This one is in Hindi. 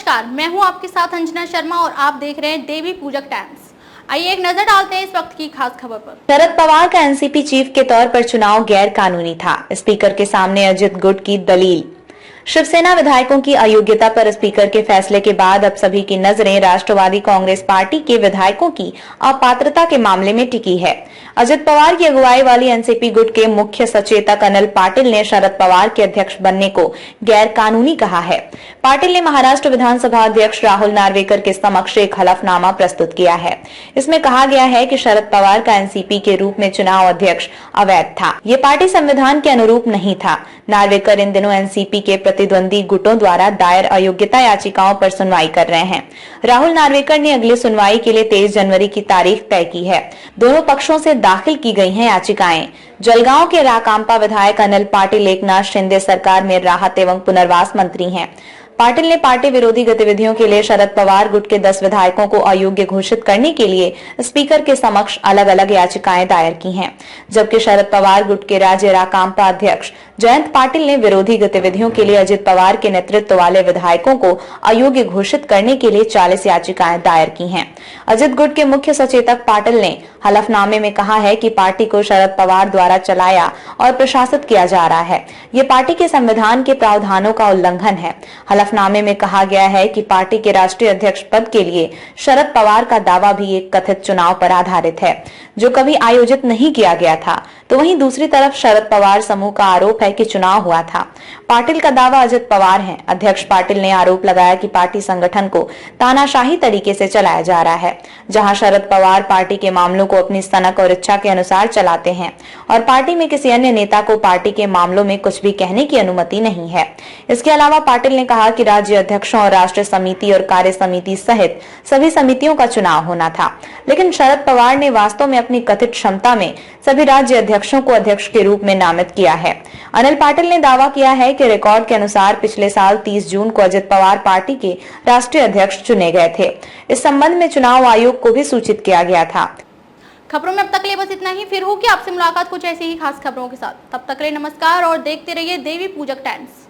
नमस्कार, मैं हूं आपके साथ अंजना शर्मा और आप देख रहे हैं देवी पूजक टाइम्स। आइए एक नजर डालते हैं इस वक्त की खास खबर पर। शरद पवार का एनसीपी चीफ के तौर पर चुनाव गैर कानूनी था, स्पीकर के सामने अजित गुट की दलील। शिवसेना विधायकों की अयोग्यता पर स्पीकर के फैसले के बाद अब सभी की नजरें राष्ट्रवादी कांग्रेस पार्टी के विधायकों की अपात्रता के मामले में टिकी है। अजित पवार की अगुवाई वाली एनसीपी गुट के मुख्य सचेतक अनिल पाटिल ने शरद पवार के अध्यक्ष बनने को गैर कानूनी कहा है। पाटिल ने महाराष्ट्र विधानसभा अध्यक्ष राहुल नार्वेकर के समक्ष एक हलफनामा प्रस्तुत किया है। इसमें कहा गया है कि शरद पवार का एनसीपी के रूप में चुनाव अध्यक्ष अवैध था। ये पार्टी संविधान के अनुरूप नहीं था। नार्वेकर इन दिनों एनसीपी के प्रतिद्वंदी गुटों द्वारा दायर अयोग्यता याचिकाओं पर सुनवाई कर रहे हैं। राहुल नार्वेकर ने अगली सुनवाई के लिए 23 जनवरी की तारीख तय की है। दोनों पक्षों से दाखिल की गई हैं याचिकाएं। जलगांव के राकांपा विधायक अनिल पाटिल एकनाथ शिंदे सरकार में राहत एवं पुनर्वास मंत्री हैं। पाटिल ने पार्टी विरोधी गतिविधियों के लिए शरद पवार गुट के 10 विधायकों को अयोग्य घोषित करने के लिए स्पीकर के समक्ष अलग अलग याचिकाएं दायर की हैं, जबकि शरद पवार गुट के राज्य राकांपा अध्यक्ष जयंत पाटिल ने विरोधी गतिविधियों के लिए अजित पवार के नेतृत्व वाले विधायकों को अयोग्य घोषित करने के लिए 40 याचिकाएं दायर की हैं। अजित गुट के मुख्य सचेतक पाटिल ने हलफनामे में कहा है कि पार्टी को शरद पवार द्वारा चलाया और प्रशासित किया जा रहा है। ये पार्टी के संविधान के प्रावधानों का उल्लंघन है। हलफनामे में कहा गया है कि पार्टी के राष्ट्रीय अध्यक्ष पद के लिए शरद पवार का दावा भी एक कथित चुनाव पर आधारित है, जो कभी आयोजित नहीं किया गया था। तो वहीं दूसरी तरफ शरद पवार समूह का आरोप है कि चुनाव हुआ था। पाटिल का दावा अजित पवार है। अध्यक्ष पाटिल ने आरोप लगाया कि पार्टी संगठन को तानाशाही तरीके से चलाया जा रहा है, जहां शरद पवार पार्टी के मामलों को अपनी सनक और इच्छा के अनुसार चलाते हैं और पार्टी में किसी अन्य नेता को पार्टी के मामलों में कुछ भी कहने की अनुमति नहीं है। इसके अलावा पाटिल ने कहा कि राज्य अध्यक्षों और राष्ट्रीय समिति और कार्य समिति सहित सभी समितियों का चुनाव होना था, लेकिन शरद पवार ने वास्तव में अपनी कथित क्षमता में सभी राज्य अध्यक्षों को अध्यक्ष के रूप में नामित किया है। अनिल पाटिल ने दावा किया है कि रिकॉर्ड के अनुसार पिछले साल 30 जून को अजित पवार पार्टी के राष्ट्रीय अध्यक्ष चुने गए थे। इस संबंध में चुनाव आयोग को भी सूचित किया गया था। खबरों में अब तक के लिए बस इतना ही। फिर होगी आपसे मुलाकात कुछ ऐसी ही खास खबरों के साथ। तब तक के लिए नमस्कार और देखते रहिए देवी पूजक टाइम्स।